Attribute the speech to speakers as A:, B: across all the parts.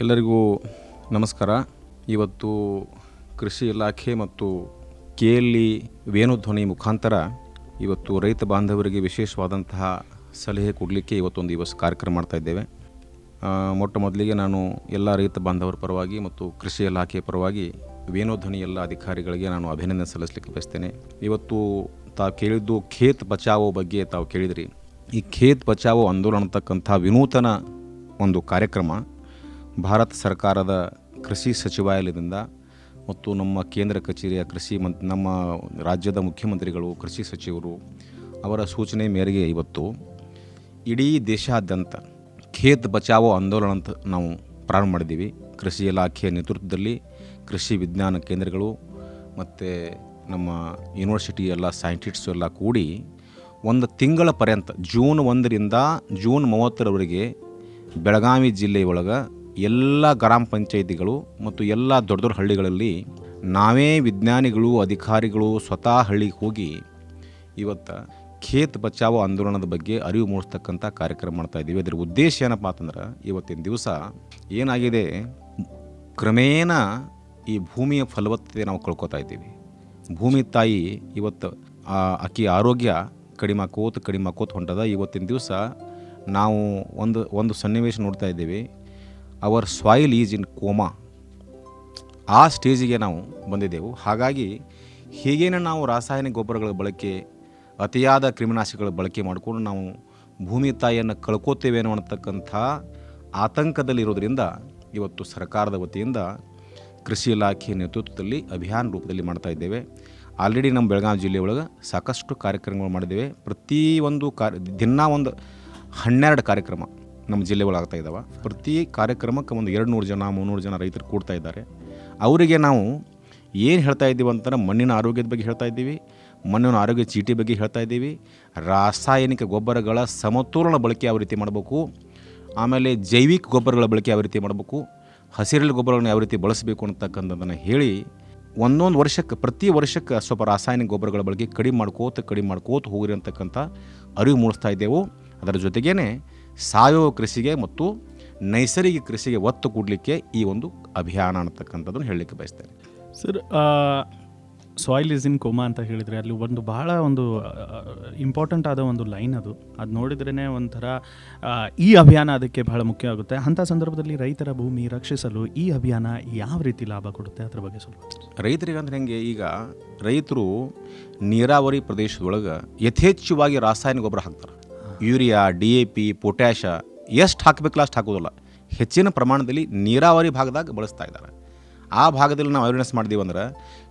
A: ಎಲ್ಲರಿಗೂ ನಮಸ್ಕಾರ. ಇವತ್ತು ಕೃಷಿ ಇಲಾಖೆ ಮತ್ತು KLE ವೇಣುಧ್ವನಿ ಮುಖಾಂತರ ಇವತ್ತು ರೈತ ಬಾಂಧವರಿಗೆ ವಿಶೇಷವಾದಂತಹ ಸಲಹೆ ಕೊಡಲಿಕ್ಕೆ ಇವತ್ತೊಂದು ದಿವಸ ಕಾರ್ಯಕ್ರಮ ಮಾಡ್ತಾ ಇದ್ದೇವೆ. ಮೊಟ್ಟ ಮೊದಲಿಗೆ ನಾನು ಎಲ್ಲ ರೈತ ಬಾಂಧವರ ಪರವಾಗಿ ಮತ್ತು ಕೃಷಿ ಇಲಾಖೆ ಪರವಾಗಿ ವೇಣುಧ್ವನಿ ಎಲ್ಲ ಅಧಿಕಾರಿಗಳಿಗೆ ನಾನು ಅಭಿನಂದನೆ ಸಲ್ಲಿಸಲಿಕ್ಕೆ ಬಯಸ್ತೇನೆ. ಇವತ್ತು ತಾವು ಕೇಳಿದ್ದು ಖೇತ್ ಬಚಾವೋ ಬಗ್ಗೆ ತಾವು ಕೇಳಿದ್ರಿ. ಈ ಖೇತ್ ಬಚಾವೋ ಆಂದೋಲನ ಅಂತಕ್ಕಂಥ ವಿನೂತನ ಒಂದು ಕಾರ್ಯಕ್ರಮ ಭಾರತ ಸರ್ಕಾರದ ಕೃಷಿ ಸಚಿವಾಲಯದಿಂದ ಮತ್ತು ನಮ್ಮ ಕೇಂದ್ರ ಕಚೇರಿಯ ನಮ್ಮ ರಾಜ್ಯದ ಮುಖ್ಯಮಂತ್ರಿಗಳು, ಕೃಷಿ ಸಚಿವರು ಅವರ ಸೂಚನೆ ಮೇರೆಗೆ ಇವತ್ತು ಇಡೀ ದೇಶಾದ್ಯಂತ ಖೇತ್ ಬಚಾವೋ ಆಂದೋಲನ ಅಂತ ನಾವು ಪ್ರಾರಂಭ ಮಾಡಿದ್ದೀವಿ. ಕೃಷಿ ಇಲಾಖೆಯ ನೇತೃತ್ವದಲ್ಲಿ ಕೃಷಿ ವಿಜ್ಞಾನ ಕೇಂದ್ರಗಳು ಮತ್ತು ನಮ್ಮ ಯೂನಿವರ್ಸಿಟಿ ಎಲ್ಲ ಸೈಂಟಿಸ್ಟು ಎಲ್ಲ ಕೂಡಿ ಒಂದು ತಿಂಗಳ ಪರ್ಯಂತ ಜೂನ್ 1ರಿಂದ ಜೂನ್ 30ರವರೆಗೆ ಬೆಳಗಾವಿ ಜಿಲ್ಲೆಯೊಳಗೆ ಎಲ್ಲ ಗ್ರಾಮ ಪಂಚಾಯಿತಿಗಳು ಮತ್ತು ಎಲ್ಲ ದೊಡ್ಡ ದೊಡ್ಡ ಹಳ್ಳಿಗಳಲ್ಲಿ ನಾವೇ ವಿಜ್ಞಾನಿಗಳು, ಅಧಿಕಾರಿಗಳು ಸ್ವತಃ ಹಳ್ಳಿಗೆ ಹೋಗಿ ಇವತ್ತು ಖೇತ್ ಬಚಾವೋ ಆಂದೋಲನದ ಬಗ್ಗೆ ಅರಿವು ಮೂಡಿಸ್ತಕ್ಕಂಥ ಕಾರ್ಯಕ್ರಮ ಮಾಡ್ತಾಯಿದ್ದೀವಿ. ಅದರ ಉದ್ದೇಶ ಏನಪ್ಪ ಅಂತಂದ್ರೆ, ಇವತ್ತಿನ ದಿವಸ ಏನಾಗಿದೆ, ಕ್ರಮೇಣ ಈ ಭೂಮಿಯ ಫಲವತ್ತತೆ ನಾವು ಕಳ್ಕೊತಾ ಇದ್ದೀವಿ. ಭೂಮಿ ತಾಯಿ ಇವತ್ತು ಆಕಿ ಆರೋಗ್ಯ ಕಡಿಮೆ ಆಕೋತ ಹೊಂಟದ. ಇವತ್ತಿನ ದಿವಸ ನಾವು ಒಂದು ಸನ್ನಿವೇಶ ನೋಡ್ತಾ ಇದ್ದೀವಿ. Our soil is in coma, ಆ ಸ್ಟೇಜಿಗೆ ನಾವು ಬಂದಿದ್ದೆವು. ಹಾಗಾಗಿ ಹೀಗೇನೆ ನಾವು ರಾಸಾಯನಿಕ ಗೊಬ್ಬರಗಳ ಬಳಕೆ, ಅತಿಯಾದ ಕ್ರಿಮಿನಾಶಕಗಳ ಬಳಕೆ ಮಾಡಿಕೊಂಡು ನಾವು ಭೂಮಿ ತಾಯಿಯನ್ನು ಕಳ್ಕೋತೇವೆ ಅನ್ನತಕ್ಕಂಥ ಆತಂಕದಲ್ಲಿರೋದ್ರಿಂದ ಇವತ್ತು ಸರ್ಕಾರದ ವತಿಯಿಂದ ಕೃಷಿ ಇಲಾಖೆ ನೇತೃತ್ವದಲ್ಲಿ ಅಭಿಯಾನ ರೂಪದಲ್ಲಿ ಮಾಡ್ತಾ ಇದ್ದೇವೆ. ಆಲ್ರೆಡಿ ನಮ್ಮ ಬೆಳಗಾವಿ ಜಿಲ್ಲೆಯೊಳಗೆ ಸಾಕಷ್ಟು ಕಾರ್ಯಕ್ರಮಗಳು ಮಾಡಿದ್ದೇವೆ. ಪ್ರತಿಯೊಂದು ದಿನ ಒಂದು 12 ಕಾರ್ಯಕ್ರಮ ನಮ್ಮ ಜಿಲ್ಲೆ ಒಳಗಾಗ್ತಾ ಇದ್ದಾವೆ. ಪ್ರತಿ ಕಾರ್ಯಕ್ರಮಕ್ಕೆ ಒಂದು 200 ಜನ 300 ಜನ ರೈತರು ಕೂಡ್ತಾ ಇದ್ದಾರೆ. ಅವರಿಗೆ ನಾವು ಏನು ಹೇಳ್ತಾ ಇದ್ದೀವಿ ಅಂತಂದ್ರೆ, ಮಣ್ಣಿನ ಆರೋಗ್ಯದ ಬಗ್ಗೆ ಹೇಳ್ತಾ ಇದ್ದೀವಿ, ಮಣ್ಣಿನ ಆರೋಗ್ಯ ಚೀಟಿ ಬಗ್ಗೆ ಹೇಳ್ತಾ ಇದ್ದೀವಿ, ರಾಸಾಯನಿಕ ಗೊಬ್ಬರಗಳ ಸಮತೋಲನ ಬಳಕೆ ಯಾವ ರೀತಿ ಮಾಡಬೇಕು, ಆಮೇಲೆ ಜೈವಿಕ ಗೊಬ್ಬರಗಳ ಬಳಕೆ ಯಾವ ರೀತಿ ಮಾಡಬೇಕು, ಹಸಿರೆಲೆ ಗೊಬ್ಬರಗಳನ್ನ ಯಾವ ರೀತಿ ಬಳಸಬೇಕು ಅಂತಕ್ಕಂಥದ್ದನ್ನು ಹೇಳಿ ಒಂದೊಂದು ವರ್ಷಕ್ಕೆ ಪ್ರತಿ ವರ್ಷಕ್ಕೆ ಸ್ವಲ್ಪ ರಾಸಾಯನಿಕ ಗೊಬ್ಬರಗಳ ಬಳಕೆ ಕಡಿಮೆ ಮಾಡ್ಕೋತ ಹೋಗ್ರಿ ಅಂತಕ್ಕಂಥ ಅರಿವು ಮೂಡಿಸ್ತಾ ಇದ್ದೆವು. ಅದರ ಜೊತೆಗೇ ಸಾವಯವ ಕೃಷಿಗೆ ಮತ್ತು ನೈಸರ್ಗಿಕ ಕೃಷಿಗೆ ಒತ್ತು ಕೊಡಲಿಕ್ಕೆ ಈ ಒಂದು ಅಭಿಯಾನ ಅನ್ನತಕ್ಕಂಥದ್ದನ್ನು ಹೇಳಲಿಕ್ಕೆ ಬಯಸ್ತೇನೆ.
B: Sir, soil is in coma ಅಂತ ಹೇಳಿದರೆ ಅಲ್ಲಿ ಬಹಳ ಇಂಪಾರ್ಟೆಂಟ್ ಆದ ಒಂದು ಲೈನ್ ಅದು ನೋಡಿದ್ರೇ ಒಂಥರ ಈ ಅಭಿಯಾನ ಅದಕ್ಕೆ ಬಹಳ ಮುಖ್ಯ ಆಗುತ್ತೆ. ಅಂಥ ಸಂದರ್ಭದಲ್ಲಿ ರೈತರ ಭೂಮಿ ರಕ್ಷಿಸಲು ಈ ಅಭಿಯಾನ ಯಾವ ರೀತಿ ಲಾಭ ಕೊಡುತ್ತೆ, ಅದರ ಬಗ್ಗೆ ಸ್ವಲ್ಪ
A: ರೈತರಿಗೆ ಅಂದ್ರೆ ಹೆಂಗೆ, ಈಗ ರೈತರು ನೀರಾವರಿ ಪ್ರದೇಶದೊಳಗೆ ಯಥೇಚ್ಛವಾಗಿ ರಾಸಾಯನಿಕ ಗೊಬ್ಬರ ಹಾಕ್ತಾರೆ. ಯೂರಿಯಾ, DAP, ಪೊಟ್ಯಾಷ ಎಷ್ಟು ಹಾಕಬೇಕಲ್ಲ ಅಷ್ಟು ಹಾಕೋದಿಲ್ಲ. ಹೆಚ್ಚಿನ ಪ್ರಮಾಣದಲ್ಲಿ ನೀರಾವರಿ ಭಾಗದಾಗ ಬಳಸ್ತಾ ಇದ್ದಾರೆ. ಆ ಭಾಗದಲ್ಲಿ ನಾವು ಅವೇರ್ನೆಸ್ ಮಾಡಿದೀವಿ ಅಂದ್ರೆ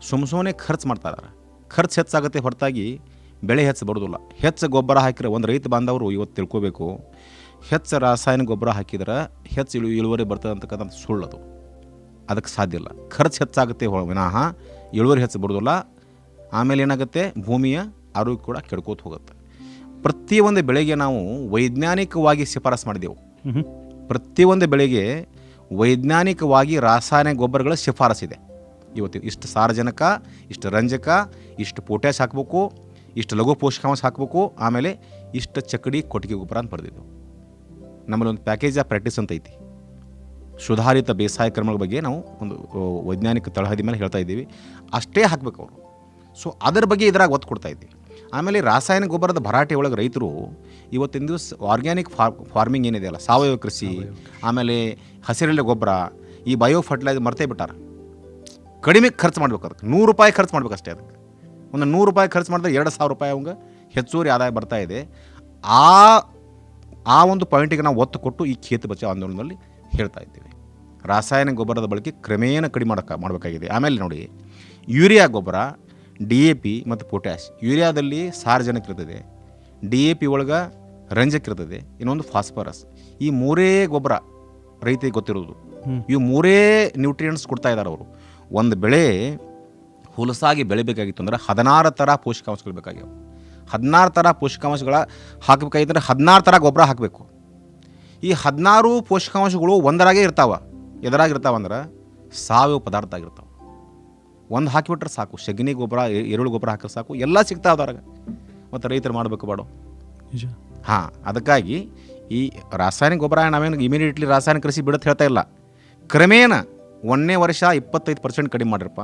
A: ಸುಮ್ಮನೆ ಖರ್ಚು ಮಾಡ್ತಾ ಇದ್ದಾರೆ. ಖರ್ಚು ಹೆಚ್ಚಾಗುತ್ತೆ ಹೊರತಾಗಿ ಬೆಳೆ ಹೆಚ್ಚು ಬರೋದಿಲ್ಲ. ಹೆಚ್ಚು ಗೊಬ್ಬರ ಹಾಕಿದ್ರೆ ಒಂದು ರೈತ ಬಾಂಧವರು ಇವತ್ತು ತಿಳ್ಕೋಬೇಕು, ಹೆಚ್ಚು ರಾಸಾಯನಿಕ ಗೊಬ್ಬರ ಹಾಕಿದ್ರೆ ಹೆಚ್ಚು ಇಳುವರಿ ಬರ್ತದೆ ಅಂತಕ್ಕಂಥ ಸುಳ್ಳದು. ಅದಕ್ಕೆ ಸಾಧ್ಯ ಇಲ್ಲ. ಖರ್ಚು ಹೆಚ್ಚಾಗುತ್ತೆ ವಿನಃ ಇಳುವರಿ ಹೆಚ್ಚು ಬರೋದಿಲ್ಲ. ಆಮೇಲೆ ಏನಾಗುತ್ತೆ, ಭೂಮಿಯ ಆರೋಗ್ಯ ಕೂಡ ಕೆಡ್ಕೋತ ಹೋಗುತ್ತೆ. ಪ್ರತಿಯೊಂದು ಬೆಳೆಗೆ ನಾವು ವೈಜ್ಞಾನಿಕವಾಗಿ ಶಿಫಾರಸು ಮಾಡಿದೆವು. ಪ್ರತಿಯೊಂದು ಬೆಳೆಗೆ ವೈಜ್ಞಾನಿಕವಾಗಿ ರಾಸಾಯನಿಕ ಗೊಬ್ಬರಗಳ ಶಿಫಾರಸಿದೆ. ಇವತ್ತು ಇಷ್ಟು ಸಾರಜನಕ, ಇಷ್ಟು ರಂಜಕ, ಇಷ್ಟು ಪೊಟ್ಯಾಷ್ ಹಾಕಬೇಕು, ಇಷ್ಟು ಲಘು ಪೋಷಕಾಂಶ ಹಾಕಬೇಕು, ಆಮೇಲೆ ಇಷ್ಟು ಚಕ್ಕಡಿ ಕೊಟ್ಟಿಗೆ ಗೊಬ್ಬರ ಅಂತ ಬರೆದಿದ್ದೆವು. ನಮ್ಮಲ್ಲಿ ಒಂದು ಪ್ಯಾಕೇಜ್ ಆಫ್ ಪ್ರಾಕ್ಟೀಸ್ ಅಂತ ಐತಿ. ಸುಧಾರಿತ ಬೇಸಾಯ ಕ್ರಮಗಳ ಬಗ್ಗೆ ನಾವು ಒಂದು ವೈಜ್ಞಾನಿಕ ತಳಹದಿ ಮೇಲೆ ಹೇಳ್ತಾ ಇದ್ದೀವಿ. ಅಷ್ಟೇ ಹಾಕಬೇಕು ಅವರು. ಸೊ ಅದರ ಬಗ್ಗೆ ಇದ್ರಾಗ ಒತ್ತು ಕೊಡ್ತಾ ಇದ್ದೀವಿ. ಆಮೇಲೆ ರಾಸಾಯನಿಕ ಗೊಬ್ಬರದ ಭರಾಟೆ ಒಳಗೆ ರೈತರು ಇವತ್ತಿನ ದಿವಸ ಆರ್ಗ್ಯಾನಿಕ್ ಫಾರ್ಮಿಂಗ್ ಏನಿದೆಯಲ್ಲ, ಸಾವಯವ ಕೃಷಿ, ಆಮೇಲೆ ಹಸಿರೆಲೆ ಗೊಬ್ಬರ, ಈ ಬಯೋ ಫರ್ಟಿಲೈಸರ್ ಮರ್ತೇ ಬಿಟ್ಟಾರ. ಕಡಿಮೆ ಖರ್ಚು ಮಾಡ್ಬೇಕು. ಅದಕ್ಕೆ 100 ರೂಪಾಯಿ ಖರ್ಚು ಮಾಡ್ಬೇಕು ಅಷ್ಟೇ. ಅದಕ್ಕೆ ಒಂದು 100 ರೂಪಾಯಿ ಖರ್ಚು ಮಾಡಿದ್ರೆ 2,000 ರೂಪಾಯಿ ಅವಂಗೆ ಹೆಚ್ಚುವರಿ ಆದಾಯ ಬರ್ತಾ ಇದೆ. ಆ ಒಂದು ಪಾಯಿಂಟಿಗೆ ನಾವು ಒತ್ತು ಕೊಟ್ಟು ಈ ಖೇತ್ ಬಚಾವೋ ಆಂದೋಲನದಲ್ಲಿ ಹೇಳ್ತಾ ಇದ್ದೀವಿ. ರಾಸಾಯನಿಕ ಗೊಬ್ಬರದ ಬಳಕೆ ಕ್ರಮೇಣ ಕಡಿಮೆ ಮಾಡಬೇಕಾಗಿದೆ. ಆಮೇಲೆ ನೋಡಿ, ಯೂರಿಯಾ ಗೊಬ್ಬರ, DAP ಮತ್ತು ಪೊಟ್ಯಾಷ್. ಯೂರಿಯಾದಲ್ಲಿ ಸಾರಜನಕ ಇರ್ತದೆ, DAP ಒಳಗೆ ರಂಜಕ ಇರ್ತದೆ, ಇನ್ನೊಂದು ಫಾಸ್ಫರಸ್. ಈ 3 ಗೊಬ್ಬರ ರೈತರಿಗೆ ಗೊತ್ತಿರೋದು. ಇವು 3 ನ್ಯೂಟ್ರಿಯೆಂಟ್ಸ್ ಕೊಡ್ತಾ ಇದ್ದಾರೆ ಅವರು. ಒಂದು ಬೆಳೆ ಹುಲಸಾಗಿ ಬೆಳಿಬೇಕಾಗಿತ್ತು ಅಂದರೆ 16 ಥರ ಪೋಷಕಾಂಶಗಳು ಬೇಕಾಗ್ಯಾವ. 16 ಥರ ಪೋಷಕಾಂಶಗಳ ಹಾಕಬೇಕಾಗಿತ್ತಂದ್ರೆ 16 ಥರ ಗೊಬ್ಬರ ಹಾಕಬೇಕು. ಈ 16 ಪೋಷಕಾಂಶಗಳು ಒಂದರಾಗೆ ಇರ್ತಾವೆ. ಎದರಾಗಿರ್ತಾವಂದ್ರೆ ಸಾವಯವ ಪದಾರ್ಥ ಆಗಿರ್ತಾವೆ. ಒಂದು ಹಾಕಿಬಿಟ್ರೆ ಸಾಕು, ಸಗಣಿ ಗೊಬ್ಬರ, ಎರೆಹುಳು ಗೊಬ್ಬರ ಹಾಕಿದ್ರೆ ಸಾಕು, ಎಲ್ಲ ಸಿಗ್ತಾವೆ ಅದ್ರಾಗ. ಮತ್ತು ರೈತರು ಮಾಡಬೇಕು ಬೇಡ? ಅದಕ್ಕಾಗಿ ಈ ರಾಸಾಯನಿಕ ಗೊಬ್ಬರ ನಾವೇನು ಇಮಿಡಿಯೇಟ್ಲಿ ರಾಸಾಯನಿಕ ಕೃಷಿ ಬಿಡುತ್ತೆ ಹೇಳ್ತಾ ಇಲ್ಲ. ಕ್ರಮೇಣ 1ನೇ ವರ್ಷ 25% ಕಡಿಮೆ ಮಾಡಿರಪ್ಪ,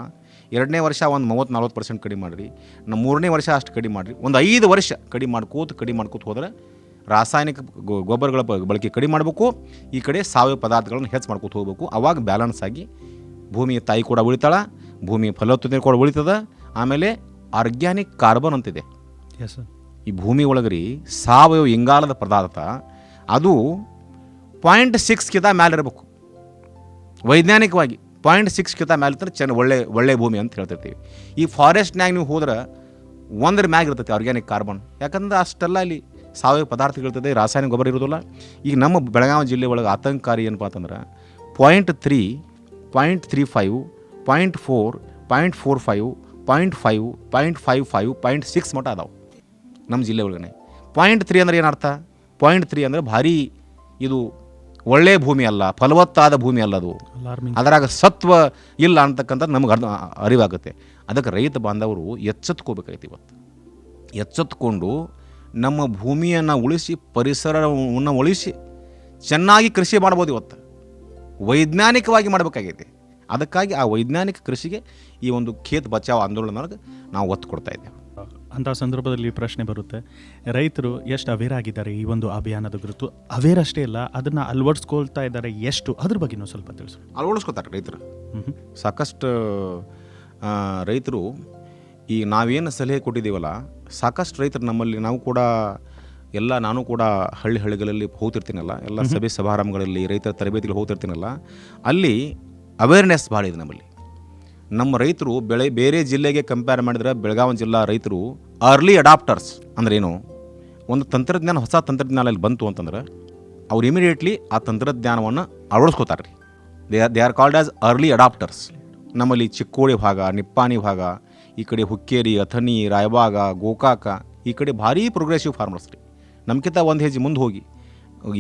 A: 2ನೇ ವರ್ಷ ಒಂದು 30-40% ಕಡಿಮೆ ಮಾಡಿರಿ, 3ನೇ ವರ್ಷ ಅಷ್ಟು ಕಡಿಮೆ ಮಾಡಿರಿ, ಒಂದು 5 ವರ್ಷ ಕಡಿಮೆ ಮಾಡ್ಕೋತ ಹೋದ್ರೆ ರಾಸಾಯನಿಕ ಗೊಬ್ಬರಗಳ ಬಳಕೆ ಕಡಿಮೆ ಮಾಡಬೇಕು, ಈ ಕಡೆ ಸಾವಯವ ಪದಾರ್ಥಗಳನ್ನು ಹೆಚ್ಚು ಮಾಡ್ಕೋತ ಹೋಗ್ಬೇಕು. ಅವಾಗ ಬ್ಯಾಲೆನ್ಸ್ ಆಗಿ ಭೂಮಿಯ ತಾಯಿ ಕೂಡ ಉಳಿತಾಳ, ಭೂಮಿಯ ಫಲವತ್ತತೆ ಕೂಡ ಉಳಿತದ. ಆಮೇಲೆ ಆರ್ಗ್ಯಾನಿಕ್ ಕಾರ್ಬನ್ ಅಂತಿದೆ
B: ಎಸ್ ಸರ್.
A: ಈ ಭೂಮಿ ಒಳಗರಿ ಸಾವಯವ ಇಂಗಾಲದ ಪದಾರ್ಥ, ಅದು 0.6 ಮೇಲೆ ಇರಬೇಕು. ವೈಜ್ಞಾನಿಕವಾಗಿ 0.6 ಮೇಲೆ ಇರ್ತಾರೆ ಒಳ್ಳೆ ಭೂಮಿ ಅಂತ ಹೇಳ್ತಿರ್ತೀವಿ. ಈ ಫಾರೆಸ್ಟ್ನಾಗ ನೀವು ಹೋದ್ರೆ 1 ಮ್ಯಾಗ ಇರ್ತೈತಿ ಆರ್ಗ್ಯಾನಿಕ್ ಕಾರ್ಬನ್, ಯಾಕಂದ್ರೆ ಅಷ್ಟೆಲ್ಲ ಅಲ್ಲಿ ಸಾವಯವ ಪದಾರ್ಥಗಳಿರ್ತದೆ, ರಾಸಾಯನಿಕ ಗೊಬ್ಬರ ಇರೋದಿಲ್ಲ. ಈಗ ನಮ್ಮ ಬೆಳಗಾವಿ ಜಿಲ್ಲೆ ಒಳಗೆ ಆತಂಕಕಾರಿ ಏನಪ್ಪ ಅಂತಂದ್ರೆ 0.3, 0.35, 0.4, 0.45, 0.5, 0.55, 0.6 ಮಟ್ಟ ಅದಾವೆ ನಮ್ಮ ಜಿಲ್ಲೆ ಒಳಗನೆ. 0.3 ಅಂದ್ರೆ ಏನರ್ಥ? 0.3 ಅಂದರೆ ಭಾರಿ ಇದು ಒಳ್ಳೆಯ ಭೂಮಿ ಅಲ್ಲ, ಫಲವತ್ತಾದ ಭೂಮಿ ಅಲ್ಲ, ಅದು ಅದರಾಗ ಸತ್ವ ಇಲ್ಲ ಅಂತಕ್ಕಂಥದ್ದು ನಮಗೆ ಅರಿವಾಗುತ್ತೆ. ಅದಕ್ಕೆ ರೈತ ಬಾಂಧವರು ಎಚ್ಚೆತ್ಕೋಬೇಕಾಯ್ತು. ಇವತ್ತು ಎಚ್ಚೆತ್ಕೊಂಡು ನಮ್ಮ ಭೂಮಿಯನ್ನು ಉಳಿಸಿ, ಪರಿಸರವನ್ನು ಉಳಿಸಿ ಚೆನ್ನಾಗಿ ಕೃಷಿ ಮಾಡ್ಬೋದು. ಇವತ್ತು ವೈಜ್ಞಾನಿಕವಾಗಿ ಮಾಡಬೇಕಾಗಿದೆ. ಅದಕ್ಕಾಗಿ ಆ ವೈಜ್ಞಾನಿಕ ಕೃಷಿಗೆ ಈ ಒಂದು ಖೇತ್ ಬಚಾವ್ ಆಂದೋಲನಕ್ಕೆ ನಾವು ಒತ್ತು ಕೊಡ್ತಾ ಇದ್ದೇವೆ.
B: ಅಂಥ ಸಂದರ್ಭದಲ್ಲಿ ಪ್ರಶ್ನೆ ಬರುತ್ತೆ, ರೈತರು ಎಷ್ಟು ಅವೇರ್ ಆಗಿದ್ದಾರೆ ಈ ಒಂದು ಅಭಿಯಾನದ ಕುರಿತು? ಅವೇರ್ ಅಷ್ಟೇ ಇಲ್ಲ, ಅದನ್ನು ಅಳವಡಿಸ್ಕೊಳ್ತಾ ಇದ್ದಾರೆ ಎಷ್ಟು? ಅದ್ರ ಬಗ್ಗೆನೂ ಸ್ವಲ್ಪ ತಿಳಿಸು.
A: ಅಳವಡಿಸ್ಕೊತಾರೆ ರೈತರು. ಸಾಕಷ್ಟು ರೈತರು ಈ ನಾವೇನು ಸಲಹೆ ಕೊಟ್ಟಿದ್ದೀವಲ್ಲ, ಸಾಕಷ್ಟು ರೈತರು ನಮ್ಮಲ್ಲಿ, ನಾನು ಕೂಡ ಹಳ್ಳಿಗಳಲ್ಲಿ ಹೋಗ್ತಿರ್ತೀನಲ್ಲ, ಎಲ್ಲ ಸಭೆ ಸಮಾರಂಭಗಳಲ್ಲಿ ರೈತರ ತರಬೇತಿಗಳು ಹೋಗ್ತಿರ್ತೀನಲ್ಲ, ಅಲ್ಲಿ ಅವೇರ್ನೆಸ್ ಭಾಳ ಇದೆ ನಮ್ಮಲ್ಲಿ. ನಮ್ಮ ರೈತರು ಬೇರೆ ಜಿಲ್ಲೆಗೆ ಕಂಪೇರ್ ಮಾಡಿದ್ರೆ ಬೆಳಗಾವಿ ಜಿಲ್ಲಾ ರೈತರು ಅರ್ಲಿ ಅಡಾಪ್ಟರ್ಸ್. ಅಂದ್ರೆ ಏನು? ಒಂದು ಹೊಸ ತಂತ್ರಜ್ಞಾನ ಅಲ್ಲಿ ಬಂತು ಅಂತಂದ್ರೆ ಅವ್ರು ಇಮಿಡಿಯೇಟ್ಲಿ ಆ ತಂತ್ರಜ್ಞಾನವನ್ನು ಅಳವಡಿಸ್ಕೋತಾರೆ ರೀ. They are called as early adapters. ನಮ್ಮಲ್ಲಿ ಚಿಕ್ಕೋಡಿ ಭಾಗ, ನಿಪ್ಪಾಣಿ ಭಾಗ, ಈ ಕಡೆ ಹುಕ್ಕೇರಿ, ಅಥಣಿ, ರಾಯಬಾಗ, ಗೋಕಾಕ, ಈ ಕಡೆ ಭಾರೀ ಪ್ರೋಗ್ರೆಸಿವ್ ಫಾರ್ಮರ್ಸ್ ರೀ. ನಮ್ಗಿಂತ ಒಂದು ಹೆಜ್ಜೆ ಮುಂದೆ ಹೋಗಿ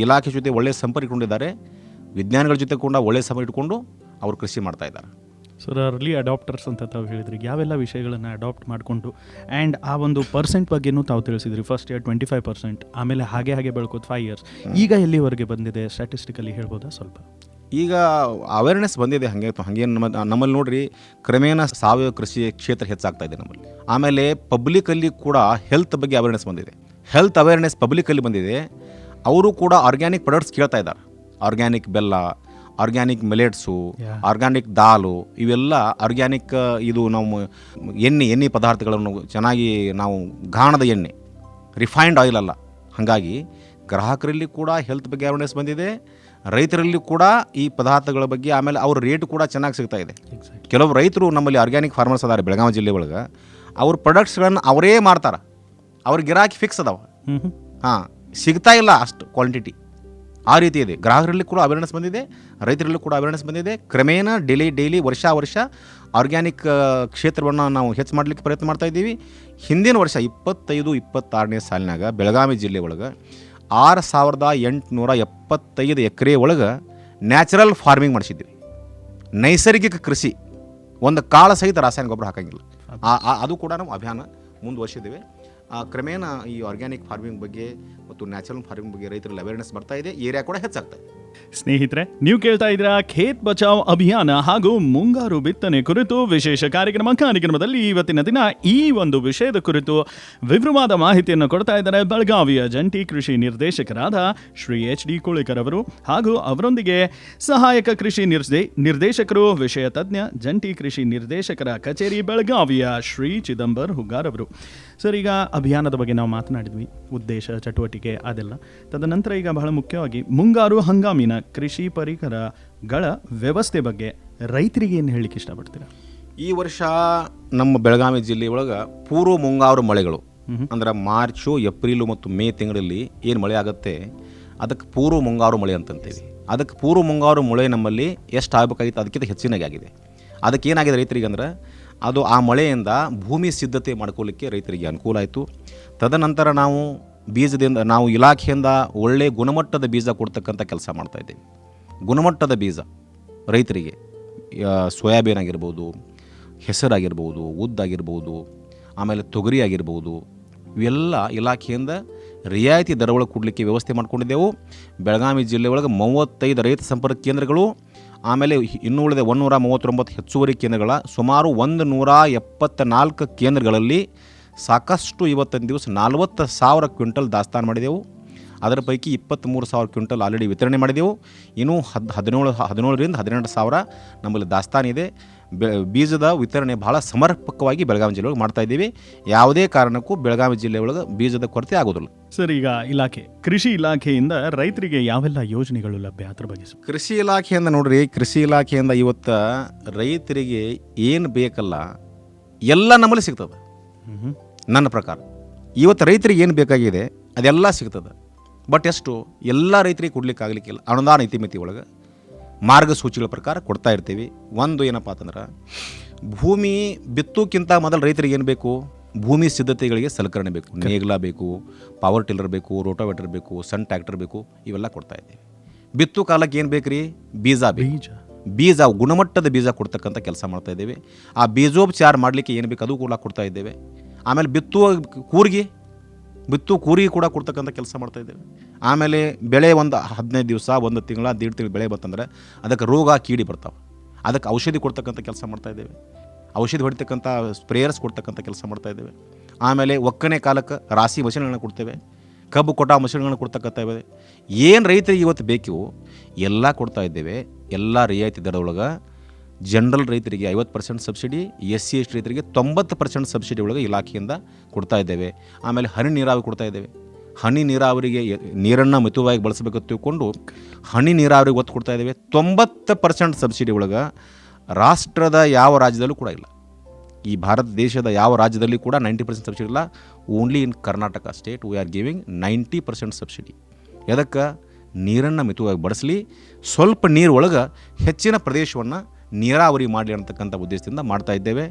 A: ಇಲಾಖೆ ಜೊತೆ ಒಳ್ಳೆಯ ಸಂಪರ್ಕ ಇಟ್ಕೊಂಡಿದ್ದಾರೆ, ವಿಜ್ಞಾನಿಗಳ ಜೊತೆ ಕೂಡ ಒಳ್ಳೆಯ ಸಂಪರ್ಕ ಇಟ್ಕೊಂಡು ಅವರು ಕೃಷಿ ಮಾಡ್ತಾ ಇದ್ದಾರೆ.
B: ಸರ್, ಅರ್ಲಿ ಅಡಾಪ್ಟರ್ಸ್ ಅಂತ ತಾವು ಹೇಳಿದ್ರಿ, ಯಾವೆಲ್ಲ ವಿಷಯಗಳನ್ನು ಅಡಾಪ್ಟ್ ಮಾಡಿಕೊಂಡು ಆ್ಯಂಡ್ ಆ ಒಂದು ಪರ್ಸೆಂಟ್ ಬಗ್ಗೆನೂ ತಾವು ತಿಳಿಸಿದ್ರಿ. ಫಸ್ಟ್ ಇಯರ್ 25%, ಆಮೇಲೆ ಹಾಗೆ ಬೆಳ್ಕೋದು 5 years. ಈಗ ಎಲ್ಲಿವರೆಗೆ ಬಂದಿದೆ ಸ್ಟ್ಯಾಟಿಸ್ಟಿಕಲಿ ಹೇಳ್ಬೋದಾ ಸ್ವಲ್ಪ?
A: ಈಗ ಅವೇರ್ನೆಸ್ ಬಂದಿದೆ. ಹಾಗೆ ನಮ್ಮಲ್ಲಿ ನೋಡ್ರಿ, ಕ್ರಮೇಣ ಸಾವಯವ ಕೃಷಿ ಕ್ಷೇತ್ರ ಹೆಚ್ಚಾಗ್ತಾ ಇದೆ ನಮ್ಮಲ್ಲಿ. ಆಮೇಲೆ ಪಬ್ಲಿಕಲ್ಲಿ ಕೂಡ ಹೆಲ್ತ್ ಬಗ್ಗೆ ಅವೇರ್ನೆಸ್ ಬಂದಿದೆ. ಹೆಲ್ತ್ ಅವೇರ್ನೆಸ್ ಪಬ್ಲಿಕಲ್ಲಿ ಬಂದಿದೆ. ಅವರು ಕೂಡ ಆರ್ಗ್ಯಾನಿಕ್ ಪ್ರಾಡಕ್ಟ್ಸ್ ಕೇಳ್ತಾ ಇದ್ದಾರೆ. ಆರ್ಗ್ಯಾನಿಕ್ ಬೆಲ್ಲ, ಆರ್ಗ್ಯಾನಿಕ್ ಮಿಲೆಟ್ಸು, ಆರ್ಗ್ಯಾನಿಕ್ ದಾಲು, ಇವೆಲ್ಲ ಆರ್ಗ್ಯಾನಿಕ್. ಇದು ನಾವು ಎಣ್ಣೆ ಪದಾರ್ಥಗಳನ್ನು ಚೆನ್ನಾಗಿ, ನಾವು ಗಾಣದ ಎಣ್ಣೆ, ರಿಫೈನ್ಡ್ ಆಯಿಲ್ ಅಲ್ಲ. ಹಾಗಾಗಿ ಗ್ರಾಹಕರಲ್ಲಿ ಕೂಡ ಹೆಲ್ತ್ ಬಗ್ಗೆ ಅವೇರ್ನೆಸ್ ಬಂದಿದೆ, ರೈತರಲ್ಲಿ ಕೂಡ ಈ ಪದಾರ್ಥಗಳ ಬಗ್ಗೆ. ಆಮೇಲೆ ಅವ್ರ ರೇಟ್ ಕೂಡ ಚೆನ್ನಾಗಿ ಸಿಗ್ತಾ ಇದೆ. ಕೆಲವು ರೈತರು ನಮ್ಮಲ್ಲಿ ಆರ್ಗ್ಯಾನಿಕ್ ಫಾರ್ಮರ್ಸ್ ಅದಾರೆ ಬೆಳಗಾವಿ ಜಿಲ್ಲೆ ಒಳಗೆ, ಅವ್ರ ಪ್ರಾಡಕ್ಟ್ಸ್ಗಳನ್ನು ಅವರೇ ಮಾಡ್ತಾರೆ. ಅವ್ರ ಗಿರಾಕಿ ಫಿಕ್ಸ್ ಅದಾವ, ಸಿಗ್ತಾ ಇಲ್ಲ ಅಷ್ಟು ಕ್ವಾಂಟಿಟಿ. ಆ ರೀತಿ ಇದೆ. ಗ್ರಾಹಕರಲ್ಲಿ ಕೂಡ ಅವೇರ್ನೆಸ್ ಬಂದಿದೆ, ರೈತರಲ್ಲೂ ಕೂಡ ಅವೇರ್ನೆಸ್ ಬಂದಿದೆ. ಕ್ರಮೇಣ ಡೈಲಿ ವರ್ಷ ಆರ್ಗ್ಯಾನಿಕ್ ಕ್ಷೇತ್ರವನ್ನು ನಾವು ಹೆಚ್ಚು ಮಾಡಲಿಕ್ಕೆ ಪ್ರಯತ್ನ ಮಾಡ್ತಾ ಇದ್ದೀವಿ. ಹಿಂದಿನ ವರ್ಷ 25-26ನೇ ಸಾಲಿನಾಗ ಬೆಳಗಾವಿ ಜಿಲ್ಲೆ ಒಳಗೆ 6,875 ಎಕರೆ ಒಳಗೆ ನ್ಯಾಚುರಲ್ ಫಾರ್ಮಿಂಗ್ ಮಾಡಿಸಿದ್ದೀವಿ. ನೈಸರ್ಗಿಕ ಕೃಷಿ, ಒಂದು ಕಾಳು ಸಹಿತ ರಾಸಾಯನಿಕ ಗೊಬ್ಬರ ಹಾಕಂಗಿಲ್ಲ. ಅದು ಕೂಡ ನಾವು ಅಭಿಯಾನ ಮುಂದುವರಿಸಿದ್ದೇವೆ. ಕ್ರಮೇಣ ಈ ಆರ್ಗ್ಯಾನಿಕ್ ಫಾರ್ಮಿಂಗ್ ಬಗ್ಗೆ ಮತ್ತು ನ್ಯಾಚುರಲ್ ಫಾರ್ಮಿಂಗ್ ಬಗ್ಗೆ ರೈತರಲ್ಲಿ ಅವೇರ್ನೆಸ್ ಬರ್ತಾ ಇದೆ, ಏರಿಯಾ ಕೂಡ ಹೆಚ್ಚಾಗ್ತಾ ಇದೆ.
B: ಸ್ನೇಹಿತರೆ, ನೀವು ಕೇಳ್ತಾ ಇದ್ದೀರಾ ಖೇತ್ ಬಚಾವ್ ಅಭಿಯಾನ ಹಾಗೂ ಮುಂಗಾರು ಬಿತ್ತನೆ ಕುರಿತು ವಿಶೇಷ ಕಾರ್ಯಕ್ರಮದಲ್ಲಿ ಇವತ್ತಿನ ದಿನ ಈ ಒಂದು ವಿಷಯದ ಕುರಿತು ವಿವರವಾದ ಮಾಹಿತಿಯನ್ನು ಕೊಡ್ತಾ ಇದ್ದಾರೆ ಬೆಳಗಾವಿಯ ಜಂಟಿ ಕೃಷಿ ನಿರ್ದೇಶಕರಾದ ಶ್ರೀ HD ಕುಳಿಕರ್ ಅವರು, ಹಾಗೂ ಅವರೊಂದಿಗೆ ಸಹಾಯಕ ಕೃಷಿ ನಿರ್ದೇಶಕರು, ವಿಷಯ ತಜ್ಞ, ಜಂಟಿ ಕೃಷಿ ನಿರ್ದೇಶಕರ ಕಚೇರಿ ಬೆಳಗಾವಿಯ ಶ್ರೀ ಚಿದಂಬರ್ ಹುಗಾರ್ ಅವರು. ಸರ್, ಈಗ ಅಭಿಯಾನದ ಬಗ್ಗೆ ನಾವು ಮಾತನಾಡಿದ್ವಿ, ಉದ್ದೇಶ, ಚಟುವಟಿಕೆ ಅದೆಲ್ಲ. ತದನಂತರ ಈಗ ಬಹಳ ಮುಖ್ಯವಾಗಿ ಮುಂಗಾರು ಹಂಗಾಮಿನ ಕೃಷಿ ಪರಿಕರಗಳ ವ್ಯವಸ್ಥೆ ಬಗ್ಗೆ ರೈತರಿಗೆ ಏನು ಹೇಳಲಿಕ್ಕೆ ಇಷ್ಟಪಡ್ತೀರಾ?
A: ಈ ವರ್ಷ ನಮ್ಮ ಬೆಳಗಾವಿ ಜಿಲ್ಲೆಯೊಳಗೆ ಪೂರ್ವ ಮುಂಗಾರು ಮಳೆಗಳು, ಅಂದ್ರೆ ಮಾರ್ಚು, ಏಪ್ರಿಲು ಮತ್ತು ಮೇ ತಿಂಗಳಲ್ಲಿ ಏನು ಮಳೆ ಆಗುತ್ತೆ ಅದಕ್ಕೆ ಪೂರ್ವ ಮುಂಗಾರು ಮಳೆ ಅಂತಂತೀವಿ. ಅದಕ್ಕೆ ಪೂರ್ವ ಮುಂಗಾರು ಮಳೆ ನಮ್ಮಲ್ಲಿ ಎಷ್ಟು ಆಗಬೇಕಾಗಿತ್ತು ಅದಕ್ಕಿಂತ ಹೆಚ್ಚಿನಾಗಿ ಆಗಿದೆ. ಅದಕ್ಕೆ ಏನಾಗಿದೆ ರೈತರಿಗೆ ಅಂದ್ರೆ, ಅದು ಆ ಮಳೆಯಿಂದ ಭೂಮಿ ಸಿದ್ಧತೆ ಮಾಡ್ಕೊಳ್ಳಿಕ್ಕೆ ರೈತರಿಗೆ ಅನುಕೂಲ ಆಯಿತು. ತದನಂತರ ನಾವು ಇಲಾಖೆಯಿಂದ ಒಳ್ಳೆಯ ಗುಣಮಟ್ಟದ ಬೀಜ ಕೊಡ್ತಕ್ಕಂಥ ಕೆಲಸ ಮಾಡ್ತಾಯಿದ್ದೀವಿ. ಗುಣಮಟ್ಟದ ಬೀಜ ರೈತರಿಗೆ ಸೋಯಾಬೀನ್ ಆಗಿರ್ಬೋದು, ಹೆಸರಾಗಿರ್ಬೋದು, ಉದ್ದಾಗಿರ್ಬೋದು, ಆಮೇಲೆ ತೊಗರಿ ಆಗಿರ್ಬೋದು, ಇವೆಲ್ಲ ಇಲಾಖೆಯಿಂದ ರಿಯಾಯಿತಿ ದರ ಒಳಗೆ ಕೊಡಲಿಕ್ಕೆ ವ್ಯವಸ್ಥೆ ಮಾಡ್ಕೊಂಡಿದ್ದೆವು. ಬೆಳಗಾವಿ ಜಿಲ್ಲೆ ಒಳಗೆ 35 ರೈತ ಸಂಪರ್ಕ ಕೇಂದ್ರಗಳು, ಆಮೇಲೆ ಇನ್ನೂ ಉಳಿದ 139 ಹೆಚ್ಚುವರಿ ಕೇಂದ್ರಗಳ ಸುಮಾರು 174 ಕೇಂದ್ರಗಳಲ್ಲಿ ಸಾಕಷ್ಟು ಇವತ್ತಿನ ದಿವಸ 40,000 ಕ್ವಿಂಟಲ್ ದಾಸ್ತಾನು ಮಾಡಿದೆವು. ಅದರ ಪೈಕಿ 23,000 ಕ್ವಿಂಟಲ್ ಆಲ್ರೆಡಿ ವಿತರಣೆ ಮಾಡಿದೆವು. ಇನ್ನೂ 17ರಿಂದ 18,000 ನಮ್ಮಲ್ಲಿ ದಾಸ್ತಾನಿದೆ. ಬೀಜದ ವಿತರಣೆ ಭಾಳ ಸಮರ್ಪಕವಾಗಿ ಬೆಳಗಾವಿ ಜಿಲ್ಲೆ ಒಳಗೆ ಮಾಡ್ತಾಯಿದ್ದೀವಿ. ಯಾವುದೇ ಕಾರಣಕ್ಕೂ ಬೆಳಗಾವಿ ಜಿಲ್ಲೆ ಒಳಗೆ ಬೀಜದ ಕೊರತೆ ಆಗೋದಿಲ್ಲ.
B: ಸರ್, ಈಗ ಕೃಷಿ ಇಲಾಖೆಯಿಂದ ರೈತರಿಗೆ ಯಾವೆಲ್ಲ ಯೋಜನೆಗಳು ಲಭ್ಯ, ಅದ್ರ ಬಗ್ಗೆ
A: ಕೃಷಿ ಇಲಾಖೆಯಿಂದ ನೋಡ್ರಿ, ಕೃಷಿ ಇಲಾಖೆಯಿಂದ ಇವತ್ತು ರೈತರಿಗೆ ಏನು ಬೇಕಲ್ಲ ಎಲ್ಲ ನಮ್ಮಲ್ಲಿ ಸಿಗ್ತದೆ. ನನ್ನ ಪ್ರಕಾರ ಇವತ್ತು ರೈತರಿಗೆ ಏನು ಬೇಕಾಗಿದೆ ಅದೆಲ್ಲ ಸಿಗ್ತದೆ. ಬಟ್ ಎಷ್ಟು ಎಲ್ಲ ರೈತರಿಗೆ ಕೊಡ್ಲಿಕ್ಕೆ ಆಗಲಿಕ್ಕಿಲ್ಲ. ಅನುದಾನ ಇತಿಮಿತಿ ಒಳಗೆ ಮಾರ್ಗಸೂಚಿಗಳ ಪ್ರಕಾರ ಕೊಡ್ತಾ ಇರ್ತೀವಿ. ಒಂದು ಏನಪ್ಪ ಅಂತಂದ್ರೆ, ಭೂಮಿ ಬಿತ್ತೋಕ್ಕಿಂತ ಮೊದಲು ರೈತರಿಗೆ ಏನು ಬೇಕು, ಭೂಮಿ ಸಿದ್ಧತೆಗಳಿಗೆ ಸಲಕರಣೆ ಬೇಕು. ನೇಗಿಲ ಬೇಕು, ಪವರ್ ಟಿಲ್ಲರ್ ಬೇಕು, ರೋಟೋವೇಟರ್ ಬೇಕು, ಸಣ್ಣ ಟ್ರ್ಯಾಕ್ಟರ್ ಬೇಕು, ಇವೆಲ್ಲ ಕೊಡ್ತಾ ಇದ್ದೀವಿ. ಬಿತ್ತು ಕಾಲಕ್ಕೆ ಏನು ಬೇಕು ರೀ, ಬೀಜ ಗುಣಮಟ್ಟದ ಬೀಜ ಕೊಡ್ತಕ್ಕಂಥ ಕೆಲಸ ಮಾಡ್ತಾ ಇದ್ದೇವೆ. ಆ ಬೀಜೋಪಚಾರ ಮಾಡಲಿಕ್ಕೆ ಏನು ಬೇಕು ಅದು ಕೂಡ ಕೊಡ್ತಾ ಇದ್ದೇವೆ. ಆಮೇಲೆ ಬಿತ್ತುವ ಕೂರಿಗೆ ಕೂಡ ಕೊಡ್ತಕ್ಕಂಥ ಕೆಲಸ ಮಾಡ್ತಾ ಇದ್ದೇವೆ. ಆಮೇಲೆ ಬೆಳೆ ಒಂದು 15 ದಿವಸ, 1 ತಿಂಗಳ, 1.5 ತಿಂಗಳು ಬೆಳೆ ಬಂತಂದ್ರೆ ಅದಕ್ಕೆ ರೋಗ ಕೀಡಿ ಬರ್ತಾವೆ. ಅದಕ್ಕೆ ಔಷಧಿ ಕೊಡ್ತಕ್ಕಂಥ ಕೆಲಸ ಮಾಡ್ತಾ ಇದ್ದೇವೆ. ಔಷಧಿ ಹೊಡಿತಕ್ಕಂಥ ಸ್ಪ್ರೇಯರ್ಸ್ ಕೊಡ್ತಕ್ಕಂಥ ಕೆಲಸ ಮಾಡ್ತಾ ಇದ್ದೇವೆ. ಆಮೇಲೆ ಒಕ್ಕಣೆ ಕಾಲಕ್ಕೆ ರಾಶಿ ಮಷಿನ್ಗಳನ್ನ ಕೊಡ್ತೇವೆ. ಕಬ್ಬು ಕೊಟ್ಟ ಮಷಿನ್ಗಳನ್ನ ಕೊಡ್ತಕ್ಕಂಥವೆ. ಏನು ರೈತರಿಗೆ ಇವತ್ತು ಬೇಕು ಎಲ್ಲ ಕೊಡ್ತಾ ಇದ್ದೇವೆ. ಎಲ್ಲ ರಿಯಾಯಿತಿ ದರದೊಳಗೆ ಜನರಲ್ ರೈತರಿಗೆ 50% ಸಬ್ಸಿಡಿ, SC ST ರೈತರಿಗೆ 90% ಸಬ್ಸಿಡಿ ಒಳಗೆ ಇಲಾಖೆಯಿಂದ ಕೊಡ್ತಾ ಇದ್ದೇವೆ. ಆಮೇಲೆ ಹನಿ ನೀರಾವರಿ ಕೊಡ್ತಾ ಇದ್ದೇವೆ. ಹನಿ ನೀರಾವರಿಗೆ ನೀರನ್ನು ಮಿತವಾಗಿ ಬಳಸಬೇಕು ತಿಳ್ಕೊಂಡು ಹನಿ ನೀರಾವರಿಗೆ ಒತ್ತು ಕೊಡ್ತಾ ಇದ್ದೇವೆ. 90% ಸಬ್ಸಿಡಿ ಒಳಗೆ ರಾಷ್ಟ್ರದ ಯಾವ ರಾಜ್ಯದಲ್ಲೂ ಕೂಡ ಇಲ್ಲ. ಈ ಭಾರತ ದೇಶದ ಯಾವ ರಾಜ್ಯದಲ್ಲಿ ಕೂಡ 90% ಸಬ್ಸಿಡಿ ಇಲ್ಲ. Only in Karnataka state we are giving 90% subsidy. ಎದಕ್ಕೆ? ನೀರನ್ನು ಮಿತವಾಗಿ ಬಳಸಲಿ, ಸ್ವಲ್ಪ ನೀರು ಒಳಗೆ ಹೆಚ್ಚಿನ ಪ್ರದೇಶವನ್ನು ನೀರಾವರಿ ಮಾಡಲಿ ಅಂತಕ್ಕಂಥ ಉದ್ದೇಶದಿಂದ ಮಾಡ್ತಾ ಇದ್ದೇವೆ.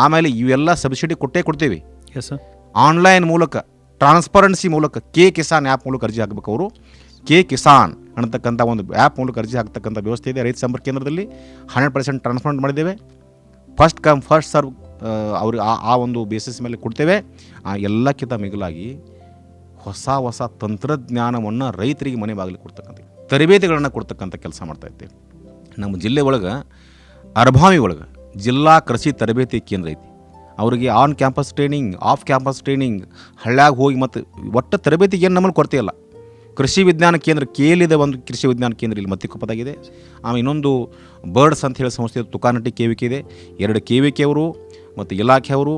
A: ಆಮೇಲೆ ಇವೆಲ್ಲ ಸಬ್ಸಿಡಿ ಕೊಡ್ತೇವೆ.
B: Yes sir.
A: ಆನ್ಲೈನ್ ಮೂಲಕ, ಟ್ರಾನ್ಸ್ಪರೆನ್ಸಿ ಮೂಲಕ, ಕಿಸಾನ್ ಆ್ಯಪ್ ಮೂಲಕ ಅರ್ಜಿ ಹಾಕಬೇಕು. ಅವರು ಕಿಸಾನ್ ಅನ್ನತಕ್ಕಂಥ ಒಂದು ಆ್ಯಪ್ ಮೂಲಕ ಅರ್ಜಿ ಹಾಕ್ತಕ್ಕಂಥ ವ್ಯವಸ್ಥೆ ಇದೆ. ರೈತ ಸಂಪರ್ಕ ಕೇಂದ್ರದಲ್ಲಿ 100% ಟ್ರಾನ್ಸ್ಪರೆಂಟ್ ಮಾಡಿದ್ದೇವೆ. ಫಸ್ಟ್ ಕಮ್ ಫಸ್ಟ್ ಸರ್ವ್ ಅವ್ರಿಗೆ ಆ ಒಂದು ಬೇಸಿಸ್ ಮೇಲೆ ಕೊಡ್ತೇವೆ. ಎಲ್ಲಕ್ಕಿಂತ ಮಿಗಿಲಾಗಿ ಹೊಸ ತಂತ್ರಜ್ಞಾನವನ್ನು ರೈತರಿಗೆ ಮನೆ ಬಾಗಿಲಿಗೆ ಕೊಡ್ತಕ್ಕಂಥ ತರಬೇತಿಗಳನ್ನು ಕೊಡ್ತಕ್ಕಂಥ ಕೆಲಸ ಮಾಡ್ತಾ ಇದ್ದೇವೆ. ನಮ್ಮ ಜಿಲ್ಲೆ ಒಳಗೆ ಅರಭಾವಿ ಒಳಗೆ ಜಿಲ್ಲಾ ಕೃಷಿ ತರಬೇತಿ ಕೇಂದ್ರ ಐತಿ. ಅವರಿಗೆ on campus training, of campus training, ಹಳ್ಳ್ಯಾಗ ಹೋಗಿ ಮತ್ತು ಒಟ್ಟು ತರಬೇತಿಗೆ ಏನು ನಮ್ಮಲ್ಲಿ ಕೊರತೆ ಇಲ್ಲ. ಕೃಷಿ ವಿಜ್ಞಾನ ಕೇಂದ್ರ ಕೇಳಿದ ಒಂದು ಕೃಷಿ ವಿಜ್ಞಾನ ಕೇಂದ್ರ ಇಲ್ಲಿ ಮತ್ತಿಕೊಪ್ಪದಾಗಿದೆ. ಆಮೇಲೆ ಇನ್ನೊಂದು ಬರ್ಡ್ಸ್ ಅಂತ ಹೇಳಿ ಸಂಸ್ಥೆ ತುಕಾನಟ್ಟಿ KVK ಇದೆ. 2 KVK ಅವರು ಮತ್ತು ಇಲಾಖೆಯವರು,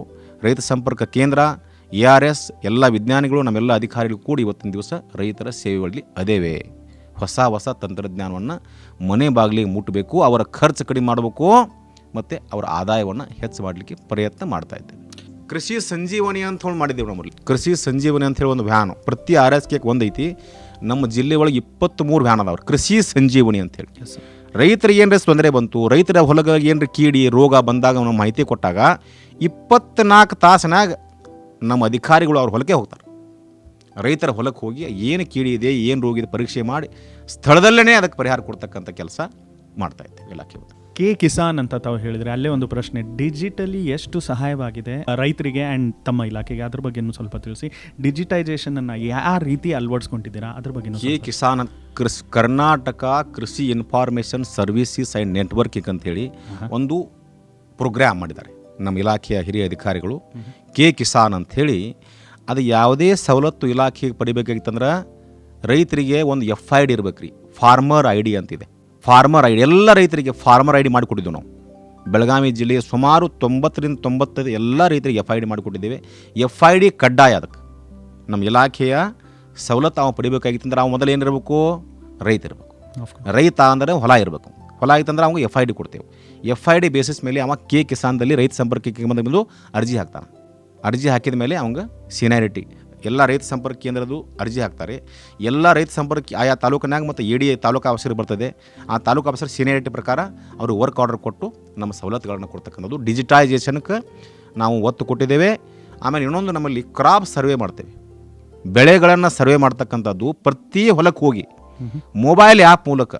A: ರೈತ ಸಂಪರ್ಕ ಕೇಂದ್ರ, ARS ಎಲ್ಲ ವಿಜ್ಞಾನಿಗಳು, ನಮ್ಮೆಲ್ಲ ಅಧಿಕಾರಿಗಳು ಕೂಡಿ ಇವತ್ತಿನ ದಿವಸ ರೈತರ ಸೇವೆಗಳಲ್ಲಿ ಅದೇವೆ. ಹೊಸ ತಂತ್ರಜ್ಞಾನವನ್ನು ಮನೆ ಬಾಗಿಲಿಗೆ ಮುಟ್ಟಬೇಕು, ಅವರ ಖರ್ಚು ಕಡಿಮೆ ಮಾಡಬೇಕು ಮತ್ತು ಅವರ ಆದಾಯವನ್ನು ಹೆಚ್ಚು ಮಾಡಲಿಕ್ಕೆ ಪ್ರಯತ್ನ ಮಾಡ್ತಾ ಇದ್ದೇವೆ. ಕೃಷಿ ಸಂಜೀವನಿ ಅಂತ ಹೇಳಿ ಮಾಡಿದ್ದೇವೆ. ನಮ್ಮಲ್ಲಿ ಕೃಷಿ ಸಂಜೀವನಿ ಅಂತ ಹೇಳಿ ಒಂದು ವ್ಯಾನು ಪ್ರತಿ RSK ಒಂದೈತಿ. ನಮ್ಮ ಜಿಲ್ಲೆ ಒಳಗೆ 23 ವ್ಯಾನ್ ಅದಾವ್ರಿ ಕೃಷಿ ಸಂಜೀವನಿ ಅಂತೇಳಿ. ರೈತರಿಗೆ ಏನರ ತೊಂದರೆ ಬಂತು, ರೈತರ ಹೊಲಗಳಿಗೆ ಏನರ ಕೀಡಿ ರೋಗ ಬಂದಾಗ ನಮ್ಮ ಮಾಹಿತಿ ಕೊಟ್ಟಾಗ 24 ತಾಸಿನಾಗ ನಮ್ಮ ಅಧಿಕಾರಿಗಳು ಅವ್ರ ಹೊಲಕ್ಕೆ ಹೋಗ್ತಾರೆ. ರೈತರ ಹೊಲಕ್ಕೆ ಹೋಗಿ ಏನು ಕೀಡಿ ಇದೆ, ಏನು ರೋಗ ಇದೆ ಪರೀಕ್ಷೆ ಮಾಡಿ ಸ್ಥಳದಲ್ಲೇ ಅದಕ್ಕೆ ಪರಿಹಾರ ಕೊಡ್ತಕ್ಕಂಥ ಕೆಲಸ ಮಾಡ್ತಾ ಇದ್ದೇವೆ ಇಲಾಖೆ.
B: ಕಿಸಾನ್ ಅಂತ ತಾವು ಹೇಳಿದ್ರೆ, ಅಲ್ಲೇ ಒಂದು ಪ್ರಶ್ನೆ, ಡಿಜಿಟಲಿ ಎಷ್ಟು ಸಹಾಯವಾಗಿದೆ ರೈತರಿಗೆ ಆ್ಯಂಡ್ ತಮ್ಮ ಇಲಾಖೆಗೆ, ಅದ್ರ ಬಗ್ಗೆ ಸ್ವಲ್ಪ ತಿಳಿಸಿ. ಡಿಜಿಟೈಸೇಷನ್ ಅನ್ನು ಯಾವ ರೀತಿ ಅಳವಡಿಸ್ಕೊಂಡಿದ್ದೀರಾ ಅದ್ರ ಬಗ್ಗೆ.
A: ಕಿಸಾನ್ ಕರ್ನಾಟಕ ಕೃಷಿ ಇನ್ಫಾರ್ಮೇಷನ್ ಸರ್ವಿಸಸ್ ಆ್ಯಂಡ್ ನೆಟ್ವರ್ಕಿಂಗ್ ಅಂತೇಳಿ ಒಂದು ಪ್ರೋಗ್ರಾಮ್ ಮಾಡಿದ್ದಾರೆ ನಮ್ಮ ಇಲಾಖೆಯ ಹಿರಿಯ ಅಧಿಕಾರಿಗಳು. ಕಿಸಾನ್ ಅಂಥೇಳಿ ಅದು ಯಾವುದೇ ಸವಲತ್ತು ಇಲಾಖೆಗೆ ಪಡಿಬೇಕಾಗಿತ್ತಂದ್ರೆ ರೈತರಿಗೆ ಒಂದು FID ಇರ್ಬೇಕು ರೀ, ಫಾರ್ಮರ್ ID ಅಂತಿದೆ. ಫಾರ್ಮರ್ ID ಎಲ್ಲ ರೈತರಿಗೆ ಫಾರ್ಮರ್ ID ಮಾಡಿಕೊಟ್ಟಿದ್ದು ನಾವು. ಬೆಳಗಾವಿ ಜಿಲ್ಲೆಯ ಸುಮಾರು 90ರಿಂದ 95 ಎಲ್ಲ ರೈತರಿಗೆ FID ಮಾಡಿಕೊಟ್ಟಿದ್ದೇವೆ. FID ಕಡ್ಡಾಯ. ಅದಕ್ಕೆ ನಮ್ಮ ಇಲಾಖೆಯ ಸವಲತ್ತು ಅವ ಪಡಿಬೇಕಾಗಿತ್ತಂದ್ರೆ ಅವ ಮೊದಲು ಏನಿರಬೇಕು, ರೈತ ಇರಬೇಕು. ರೈತ ಅಂದರೆ ಹೊಲ ಇರಬೇಕು. ಹೊಲ ಆಯ್ತಂದ್ರೆ ಅವಾಗ FID ಕೊಡ್ತೇವೆ. FID ಬೇಸಿಸ್ ಮೇಲೆ ಅವ ಕಿಸಾನ್ದಲ್ಲಿ ರೈತ ಸಂಪರ್ಕಕ್ಕೆ ಬಂದು ಅರ್ಜಿ ಹಾಕ್ತಾನೆ. ಅರ್ಜಿ ಹಾಕಿದ ಮೇಲೆ ಅವಂಗೆ ಸೀನಿಯಾರಿಟಿ ಎಲ್ಲ ರೈತ ಸಂಪರ್ಕ ಕೇಂದ್ರದ್ದು ಅರ್ಜಿ ಹಾಕ್ತಾರೆ. ಎಲ್ಲ ರೈತ ಸಂಪರ್ಕ ಆಯಾ ತಾಲೂಕಿನಾಗ ಮತ್ತು ADA ತಾಲೂಕು ಆಫೀಸರ್ ಬರ್ತದೆ. ಆ ತಾಲೂಕು ಆಫೀಸರ್ ಸೀನಿಯಾರಿಟಿ ಪ್ರಕಾರ ಅವರು ವರ್ಕ್ ಆರ್ಡರ್ ಕೊಟ್ಟು ನಮ್ಮ ಸವಲತ್ತುಗಳನ್ನು ಕೊಡ್ತಕ್ಕಂಥದ್ದು. ಡಿಜಿಟೈಸೇಷನ್ಗೆ ನಾವು ಒತ್ತು ಕೊಟ್ಟಿದ್ದೇವೆ. ಆಮೇಲೆ ಇನ್ನೊಂದು ನಮ್ಮಲ್ಲಿ ಕ್ರಾಪ್ ಸರ್ವೆ ಮಾಡ್ತೇವೆ. ಬೆಳೆಗಳನ್ನು ಸರ್ವೆ ಮಾಡ್ತಕ್ಕಂಥದ್ದು ಪ್ರತಿ ಹೊಲಕ್ಕೆ ಹೋಗಿ ಮೊಬೈಲ್ ಆ್ಯಪ್ ಮೂಲಕ,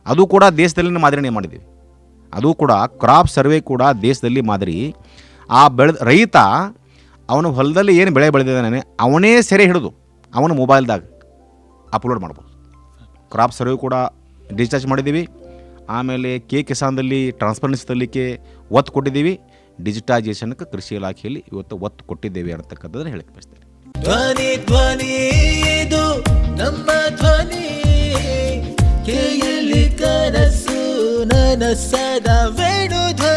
A: ಅದು ಕೂಡ ದೇಶದಲ್ಲಿ ಮಾದರಿನೇ ಮಾಡಿದ್ದೀವಿ. ಅದು ಕೂಡ ಕ್ರಾಪ್ ಸರ್ವೆ ಕೂಡ ದೇಶದಲ್ಲಿ ಮಾದರಿ. ಆ ರೈತ ಅವನ ಹೊಲದಲ್ಲಿ ಏನು ಬೆಳೆ ಬೆಳೆದಿದ್ದಾನೆ ಅವನೇ ಸೆರೆ ಹಿಡಿದು ಅವನ ಮೊಬೈಲ್ದಾಗ ಅಪ್ಲೋಡ್ ಮಾಡ್ಬೋದು. ಕ್ರಾಪ್ ಸರ್ವೆ ಕೂಡ ಡಿಜಿಟೈಸ್ ಮಾಡಿದ್ದೀವಿ. ಆಮೇಲೆ ಕಿಸಾನ್ದಲ್ಲಿ ಟ್ರಾನ್ಸ್ಪರೆನ್ಸಿ ತರಲಿಕ್ಕೆ ಒತ್ತು ಕೊಟ್ಟಿದ್ದೀವಿ. ಡಿಜಿಟೈಸೇಷನ್ಗೆ ಕೃಷಿ ಇಲಾಖೆಯಲ್ಲಿ ಇವತ್ತು ಒತ್ತು ಕೊಟ್ಟಿದ್ದೇವೆ ಅನ್ನತಕ್ಕಂಥದ್ದನ್ನು ಹೇಳಕ್ಕೆ ಬಯಸ್ತೇನೆ.
C: ಧ್ವನಿ ಧ್ವನಿ ಇದು ನಮ್ಮ ಧ್ವನಿ, ಕೇಳಿ ಕನಸು ನನಸದ ವೇಣು ಧ್ವನಿ.